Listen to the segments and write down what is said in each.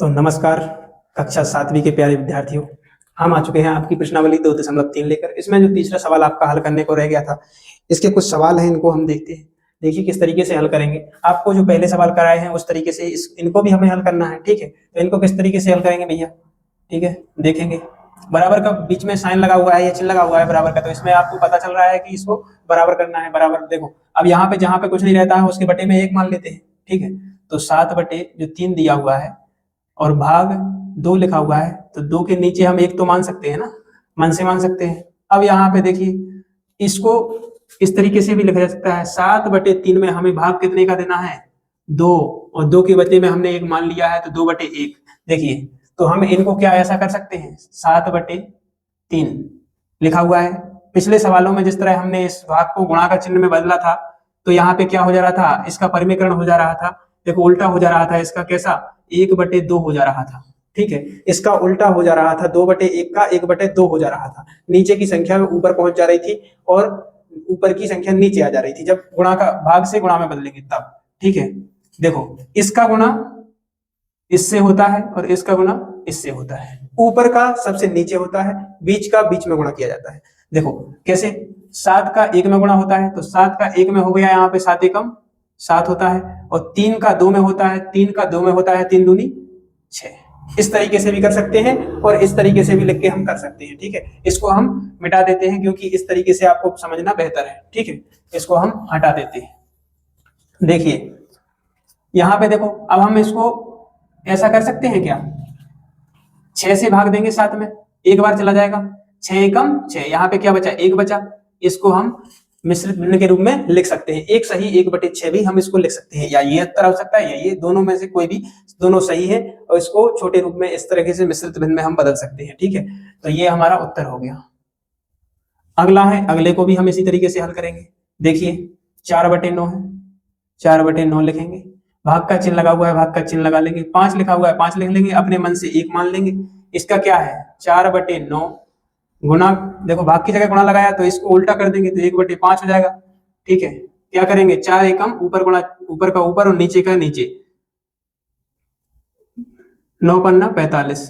तो नमस्कार कक्षा 7वीं के प्यारे विद्यार्थियों, हम आ चुके हैं आपकी प्रश्नावली 2.3 लेकर। इसमें जो तीसरा सवाल आपका हल करने को रह गया था, इसके कुछ सवाल हैं, इनको हम देखते हैं। देखिए किस तरीके से हल करेंगे। आपको जो पहले सवाल कराए हैं उस तरीके से इनको भी हमें हल करना है, ठीक है। तो इनको किस तरीके से हल करेंगे भैया, ठीक है, देखेंगे। बराबर का बीच में साइन लगा हुआ है या चिन्ह लगा हुआ है बराबर का, तो इसमें आपको पता चल रहा है कि इसको बराबर करना है। बराबर देखो, अब यहाँ पे जहां पे कुछ नहीं रहता है उसके बटे में 1 मान लेते हैं, ठीक है। तो 7/3 दिया हुआ है और भाग 2 लिखा हुआ है, तो 2 के नीचे हम 1 तो मान सकते हैं ना, मन से मान सकते हैं। अब यहाँ पे देखिए, इसको इस तरीके से भी लिखा जा सकता है। 7/3 में हमें भाग कितने का देना है, 2, और 2 के बदले में हमने 1 मान लिया है, तो 2/1। देखिए, तो हम इनको क्या ऐसा कर सकते हैं, 7/3 लिखा हुआ है। पिछले सवालों में जिस तरह हमने इस भाग को गुणा का चिन्ह में बदला था, तो यहाँ पे क्या हो जा रहा था, इसका परिमीकरण हो जा रहा था। देखो उल्टा हो जा रहा था इसका, कैसा, 1/2 हो जा रहा था, ठीक है। इसका उल्टा हो जा रहा था, 2/1 का 1/2 हो जा रहा था। नीचे की संख्या ऊपर पहुंच जा रही थी और ऊपर की संख्या नीचे आ जा रही थी, जब गुणा का भाग से गुणा में बदलेंगे तब, ठीक है। देखो, इसका गुणा इससे होता है और इसका गुणा इससे होता है। ऊपर का सबसे नीचे होता है, बीच का बीच में गुणा किया जाता है। देखो कैसे, 7 का 1 में गुणा होता है, तो 7 का 1 में हो गया, यहाँ पे 7 एकम 7 होता है, और 3 का 2 में होता है, 3 का 2 में होता है, 3 दूनी 6। इस तरीके से भी कर सकते हैं और इस तरीके से भी लिख के हम कर सकते हैं, ठीक है। इसको हम मिटा देते हैं क्योंकि इस तरीके से आपको समझना बेहतर है, ठीक है। इसको हम हटा देते हैं। देखिए यहाँ पे देखो, अब हम इसको ऐसा कर सकते हैं क्या, 6 से भाग देंगे 7 में, एक बार चला जाएगा, 6 एकम 6, यहाँ पे क्या बचा, 1 बचा। इसको हम मिश्रित भिन्न के रूप में लिख सकते हैं, 1 सही 1/6 भी हम इसको लिख सकते हैं, या ये उत्तर हो सकता है या ये, दोनों में से कोई भी, दोनों सही है। और इसको छोटे रूप में इस तरीके से मिश्रित भिन्न में हम बदल सकते हैं, ठीक है। तो ये हमारा उत्तर हो गया। अगला है, अगले को भी हम इसी तरीके से हल करेंगे। देखिए 4/9 है, 4/9 लिखेंगे, भाग का चिन्ह लगा हुआ है, भाग का चिन्ह लगा लेंगे। 5 लिखा हुआ है, 5 लिख लेंगे, अपने मन से 1 मान लेंगे। इसका क्या है, 4/9 गुना, देखो भाग की जगह गुणा लगाया तो इसको उल्टा कर देंगे, तो 1/5 हो जाएगा, ठीक है। क्या करेंगे, 4 एकम ऊपर गुणा, ऊपर का ऊपर और नीचे का नीचे, 9×45,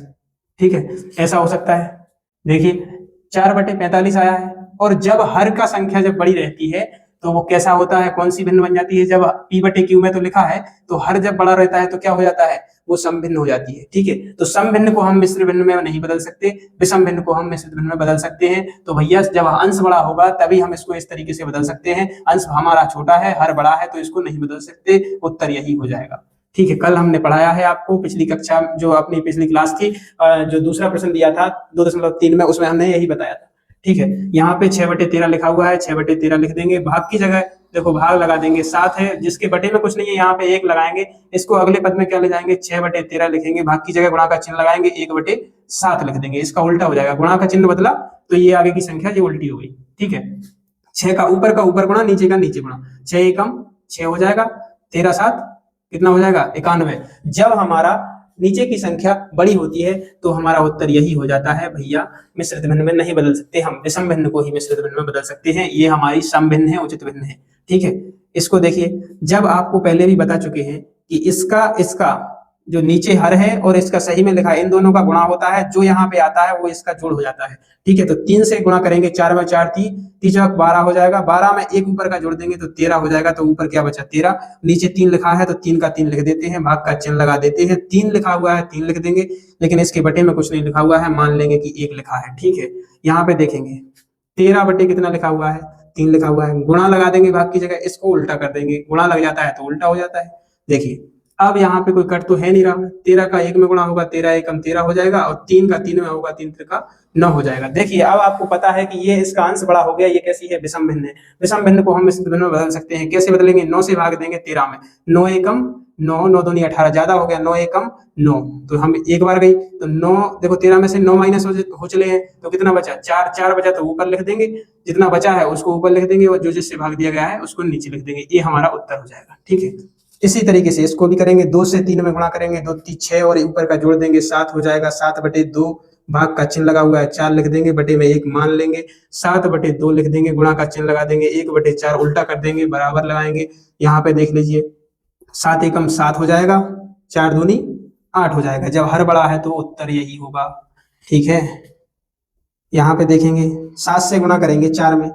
ठीक है। ऐसा हो सकता है। देखिए 4/45 आया है, और जब हर का संख्या जब बड़ी रहती है तो वो कैसा होता है, कौन सी भिन्न बन जाती है, जब p/q में तो लिखा है, तो हर जब बड़ा रहता है तो क्या हो जाता है, वो समभिन्न हो जाती है, ठीक है। तो समभिन्न को हम मिश्र भिन्न में नहीं बदल सकते, विषम भिन्न को हम मिश्र भिन्न में बदल सकते हैं। तो भैया जब अंश बड़ा होगा तभी हम इसको इस तरीके से बदल सकते हैं। अंश हमारा छोटा है, हर बड़ा है, तो इसको नहीं बदल सकते, उत्तर यही हो जाएगा, ठीक है। कल हमने पढ़ाया है आपको, पिछली कक्षा जो अपनी पिछली क्लास थी, जो दूसरा प्रश्न दिया था 2.3 में, उसमें हमने यही बताया था, ठीक है। यहाँ पे 6/13 लिखा हुआ है, 6/13 लिख देंगे। भाग की जगह देखो भाग लगा देंगे, 7 है जिसके बटे में कुछ नहीं है, यहाँ पे 1 लगाएंगे। इसको अगले पद में क्या ले जाएंगे, 6/13 लिखेंगे, भाग की जगह गुणा का चिन्ह लगाएंगे, 1/7 लिख देंगे। इसका उल्टा हो जाएगा, गुणा का चिन्ह बदला तो ये आगे की संख्या ये उल्टी हो गई, ठीक है। 6 का ऊपर गुणा, नीचे का नीचे गुणा, 6 एकम 6 हो जाएगा, 13×7 कितना हो जाएगा, 91। जब हमारा नीचे की संख्या बड़ी होती है तो हमारा उत्तर यही हो जाता है भैया, मिश्रित भिन्न में नहीं बदल सकते, हम विषम भिन्न को ही मिश्रित भिन्न में बदल सकते हैं। ये हमारी सम भिन्न है, उचित भिन्न है, ठीक है। इसको देखिए, जब आपको पहले भी बता चुके हैं कि इसका जो नीचे हर है और इसका सही में लिखा है, इन दोनों का गुणा होता है, जो यहाँ पे आता है वो इसका जोड़ हो जाता है, ठीक है। तो 3 से गुणा करेंगे, 4 में 4 3 12 हो जाएगा, 12 में 1 ऊपर का जोड़ देंगे तो 13 हो जाएगा। तो ऊपर क्या बचा, 13, नीचे 3 लिखा है तो 3 का 3 लिख देते हैं, भाग का चिन्ह लगा देते हैं। 3 लिखा हुआ है, 3 लिख देंगे, लेकिन इसके बटे में कुछ नहीं लिखा हुआ है, मान लेंगे कि 1 लिखा है, ठीक है। यहाँ पे देखेंगे 13 बटे कितना लिखा हुआ है, 3 लिखा हुआ है, गुणा लगा देंगे भाग की जगह, इसको उल्टा कर देंगे, गुणा लग जाता है तो उल्टा हो जाता है। देखिए अब यहाँ पे कोई कट तो है नहीं रहा, 13 का 1 में गुणा होगा, 13 एकम 13 हो जाएगा, और 3 का 3 में होगा, 3 त्रिका 9 हो जाएगा। देखिए अब आपको पता है कि ये इसका अंश बड़ा हो गया, ये कैसी है, विषम भिन्न है। विषम भिन्न को हम मिश्रित भिन्न में बदल सकते हैं, कैसे बदलेंगे, 9 से भाग देंगे 13 में, 9 एकम 9, 9 दूनी 18, ज्यादा हो गया, 9 एकम 9, तो हम एक बार गई तो 9, देखो 13 में से 9 माइनस हो चले हैं, तो कितना बचा, 4 बचा, तो ऊपर लिख देंगे, जितना बचा है उसको ऊपर लिख देंगे, और जो जिससे भाग दिया गया है उसको नीचे लिख देंगे, ये हमारा उत्तर हो जाएगा, ठीक है। इसी तरीके से इसको भी करेंगे, 2 से 3 में गुणा करेंगे, 2 3 6 और ऊपर का जोड़ देंगे, 7 हो जाएगा, 7/2, भाग का चिन्ह लगा हुआ है, 4 लिख देंगे, बटे में 1 मान लेंगे, 7/2 लिख देंगे, गुणा का चिन्ह लगा देंगे, 1/4 उल्टा कर देंगे, बराबर लगाएंगे। यहाँ पे देख लीजिए 7 एकम 7 हो जाएगा, 4 दूनी 8 हो जाएगा। जब हर बड़ा है तो उत्तर यही होगा। ठीक है, यहाँ पे देखेंगे 7 से गुणा करेंगे 4 में,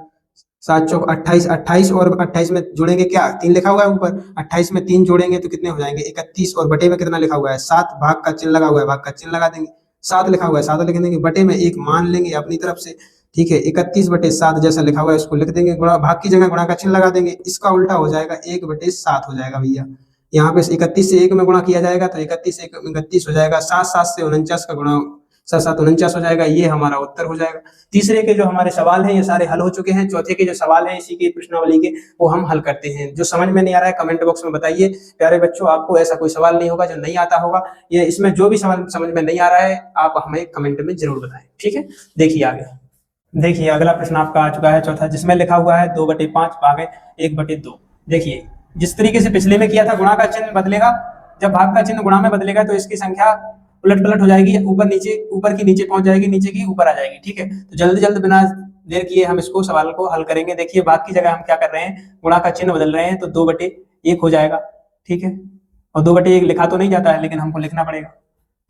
7 चौक 28, 28 और 28 में जोड़ेंगे क्या, 3 लिखा हुआ है ऊपर, 28 में 3 जोड़ेंगे तो कितने हो जाएंगे 31, और बटे में कितना लिखा हुआ है 7, भाग का चिन्ह लगा हुआ है, भाग का चिन्ह लगा देंगे, 7 लिखा हुआ है 7 लिख देंगे, बटे में 1 मान लेंगे अपनी तरफ से। ठीक है, 31 बटे 7 जैसा लिखा हुआ है उसको लिख देंगे, गुणा भाग की जगह गुणा का चिन्ह लगा देंगे, इसका उल्टा हो जाएगा 1 बटे 7 हो जाएगा भैया। यहाँ पे 31 से 1 में गुणा किया जाएगा तो 31 1 31 हो जाएगा, 7 7 से 49 का गुणा 7 7 49 हो जाएगा, ये हमारा उत्तर हो जाएगा। तीसरे के जो हमारे सवाल हैं ये सारे हल हो चुके हैं। चौथे के जो सवाल हैं इसी की प्रश्नावली के वो हम हल करते हैं। जो समझ में नहीं आ रहा है कमेंट बॉक्स में बताइए। प्यारे बच्चों, आपको ऐसा कोई सवाल नहीं होगा जो नहीं आता होगा, ये इसमें जो भी सवाल समझ में नहीं आ रहा है आप हमें कमेंट में जरूर बताएं। ठीक है, देखिए आगे, देखिए अगला प्रश्न आपका आ चुका है चौथा, जिसमें लिखा हुआ है 2/5 भागे 1/2। देखिए जिस तरीके से पिछले में किया था, गुणा का चिन्ह बदलेगा, जब भाग का चिन्ह गुणा में बदलेगा तो इसकी संख्या उलट पलट हो जाएगी, ऊपर नीचे, ऊपर की नीचे पहुंच जाएगी, नीचे की ऊपर आ जाएगी। ठीक है, तो जल्दी जल्द बिना देर किए हम इसको सवाल को हल करेंगे। देखिए भाग की जगह हम क्या कर रहे हैं, गुणा का चिन्ह बदल रहे हैं, तो 2/1 हो जाएगा। ठीक है, और 2/1 लिखा तो नहीं जाता है लेकिन हमको लिखना पड़ेगा।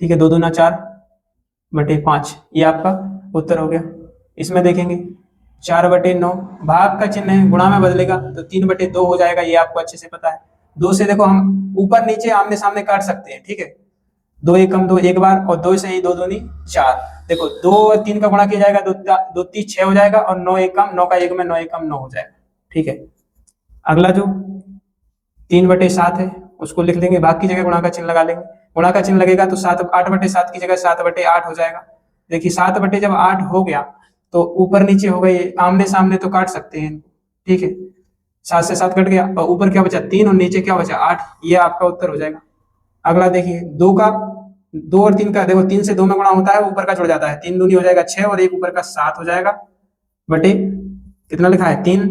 ठीक है, 2 दूना 4/5, ये आपका उत्तर हो गया। इसमें देखेंगे 4/9, भाग का चिन्ह है, गुणा में बदलेगा तो 3/2 हो जाएगा, ये आपको अच्छे से पता है। 2 से देखो हम ऊपर नीचे आमने सामने काट सकते हैं। ठीक है, 2 1 कम 2 एक बार, और 2 से ही 2 दूनी 4। देखो 2 और 3 का गुणा किया जाएगा, 2 3 6 हो जाएगा, और 9 1 कम 9 का 1 में 9 1 कम 9 हो जाएगा। ठीक है, अगला जो 3/7 है उसको लिख लेंगे, भाग की जगह गुणा का चिन्ह लगा लेंगे, गुणा का चिन्ह लगेगा तो 8/7 की जगह 7/8 हो जाएगा। देखिए 7 जब 8 हो गया तो ऊपर नीचे हो गए, आमने सामने तो काट सकते हैं। ठीक है, 7 से 7 कट गया, और ऊपर क्या बचा 3 और नीचे क्या बचा 8, ये आपका उत्तर हो जाएगा। अगला देखिए 2 और 3 का, देखो 3 से 2 में गुणा होता है, ऊपर का जुड़ जाता है, 3 दूनी हो जाएगा 6 और 1 ऊपर का 7 हो जाएगा, बटे कितना लिखा है 3।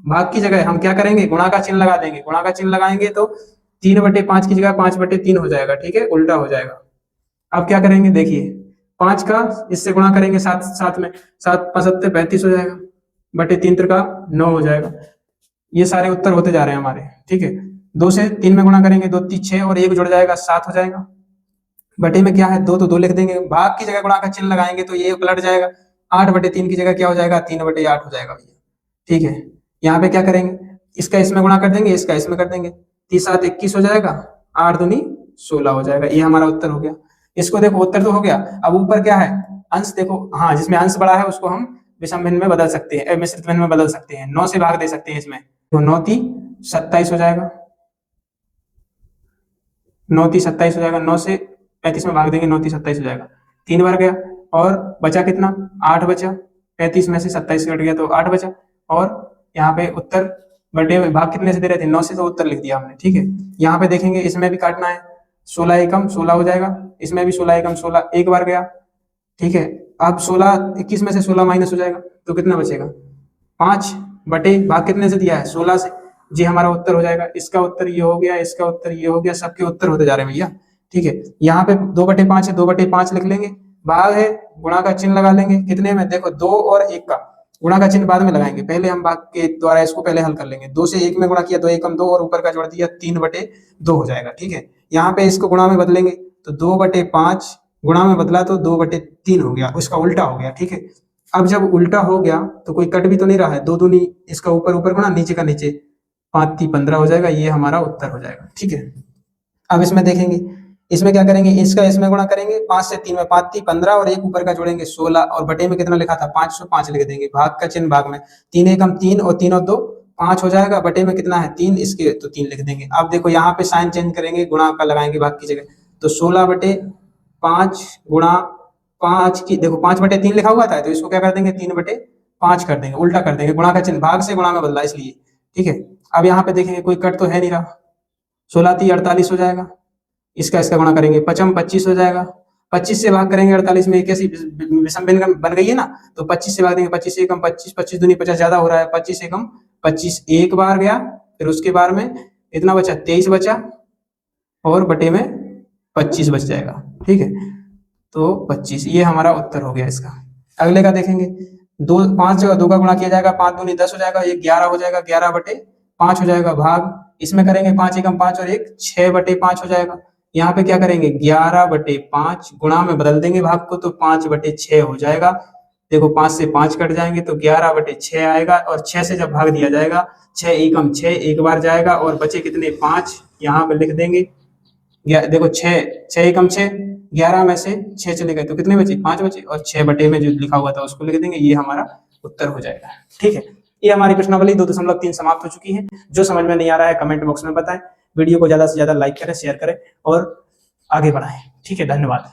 भाग की जगह हम क्या करेंगे, गुणा का चिन्ह लगा देंगे, गुणा का चिन्ह लगाएंगे तो 3/5 की जगह 5/3 हो जाएगा। ठीक है, उल्टा हो जाएगा। अब क्या करेंगे, देखिए 5 का इससे गुणा करेंगे 7 7 में, 7 5 7 35 हो जाएगा, बटे 3 3 का 9 हो जाएगा। ये सारे उत्तर होते जा रहे हैं हमारे। ठीक है, 2 से 3 में गुणा करेंगे, 2 3 6 और 1 जुड़ जाएगा 7 हो जाएगा, बटे में क्या है 2 तो 2 लिख देंगे, भाग की जगह गुणा का चिन्ह लगाएंगे तो ये पलट जाएगा, 8/3 की जगह क्या हो जाएगा 3/8 हो जाएगा भैया। ठीक है, यहाँ पे क्या करेंगे, इसका इसमें गुणा कर देंगे, इसका इसमें कर देंगे, 30 7 21 हो जाएगा, 8 दूनी 16 हो जाएगा, ये हमारा उत्तर हो गया। इसको देखो उत्तर तो हो गया, अब ऊपर क्या है अंश, देखो हाँ जिसमें अंश बड़ा है उसको हम विषम भिन्न में बदल सकते हैं, मिश्रित भिन्न में बदल सकते हैं, 9 से भाग दे सकते हैं इसमें, तो 9 3 27 हो जाएगा, 9 3 27 हो जाएगा, 9 से 35 में भाग देंगे, 9 3 27 हो जाएगा, 3 बार गया, और बचा कितना 8 बचा, 35 में से 27 कट गया तो 8 बचा, और यहाँ पे उत्तर बटे भाग कितने से दे रहे थे 9 से, तो उत्तर लिख दिया हमने। ठीक है, यहाँ पे देखेंगे इसमें भी काटना है, 16 एकम 16 हो जाएगा, इसमें भी 16 एकम 16, एक बार गया। ठीक है, अब 16 21 में से 16 माइनस हो जाएगा तो कितना बचेगा 5, बटे भाग कितने से दिया है 16 से, जी हमारा उत्तर हो जाएगा। इसका उत्तर ये हो गया, इसका उत्तर ये हो गया, सबके उत्तर होते जा रहे हैं भैया। ठीक है, यहाँ पे 2/5 है, 2/5 लिख लेंगे, भाग है गुणा का चिन्ह लगा लेंगे, कितने में देखो 2 और 1 का, गुणा का चिन्ह बाद में लगाएंगे, पहले हम भाग के द्वारा इसको पहले हल कर लेंगे। 2 से 1 में गुणा किया, 2 एकम 2 और ऊपर का जोड़ दिया 3/2 हो जाएगा। ठीक है, यहाँ पे इसको गुणा में बदलेंगे तो 2/5 गुणा में बदला तो 2/3 हो गया, उसका उल्टा हो गया। ठीक है, अब जब उल्टा हो गया तो कोई कट भी तो नहीं रहा है, 2 दूनी इसका ऊपर ऊपर गुणा, नीचे का नीचे, 5 3 15 हो जाएगा, ये हमारा उत्तर हो जाएगा। ठीक है, अब इसमें देखेंगे, इसमें क्या करेंगे, इसका इसमें गुणा करेंगे, 5 से 3 में 5 3 15 और 1 ऊपर का जोड़ेंगे 16, और बटे में कितना लिखा था 505 लिख देंगे, भाग का चिन्ह भाग में, 3 एकम 3 और 3 और 2 5 हो जाएगा, बटे में कितना है 3, इसके तो 3 लिख देंगे। अब देखो यहाँ पे साइन चेंज करेंगे, गुणा का लगाएंगे भाग की जगह, तो 16/5 गुणा 5 की, देखो 5/3 लिखा हुआ था तो इसको क्या कर देंगे 3/5 कर देंगे, उल्टा कर देंगे, गुणा का चिन्ह भाग से गुणा में बदला इसलिए। ठीक है, अब यहाँ पे देखेंगे कोई कट तो है नहीं रहा, 16 3 48 हो जाएगा, इसका इसका गुणा करेंगे 55 25 हो जाएगा, 25 से भाग करेंगे 48 में, एक ऐसी विषम भिन्न बन गई है ना, तो 25 से भाग देंगे, 25 एकम 25, 25 दूनी 50 ज्यादा हो रहा है, 25 एकम 25 एक बार गया, फिर उसके बार में इतना बचा 23 बचा, और बटे में 25 बच जाएगा। ठीक है, तो 25, ये हमारा उत्तर हो गया इसका। अगले का देखेंगे, 5 जगह 2 का गुणा किया जाएगा, 5 दूनी 10 हो जाएगा, ये 11 हो जाएगा, 11/5 हो जाएगा, भाग इसमें करेंगे 5 एकम 5 और 1 6/5 हो जाएगा, यहाँ पे क्या करेंगे 11/5 गुणा में बदल देंगे भाग को, तो 5/6 हो जाएगा। देखो 5 से 5 कट जाएंगे तो 11/6 आएगा, और 6 से जब भाग दिया जाएगा 6 एकम 6 एक बार जाएगा, और बचे कितने 5, यहाँ पे लिख देंगे। देखो 6 एकम 6, 11 में से 6 चले गए तो कितने बचे 5 बचे, और 6 बटे में जो लिखा हुआ था उसको लिख देंगे, ये हमारा उत्तर हो जाएगा। ठीक है, ये हमारी प्रश्नावली 2.3 समाप्त हो चुकी है। जो समझ में नहीं आ रहा है कमेंट बॉक्स में बताएं, वीडियो को ज्यादा से ज्यादा लाइक करें, शेयर करें और आगे बढ़ाएं। ठीक है, धन्यवाद।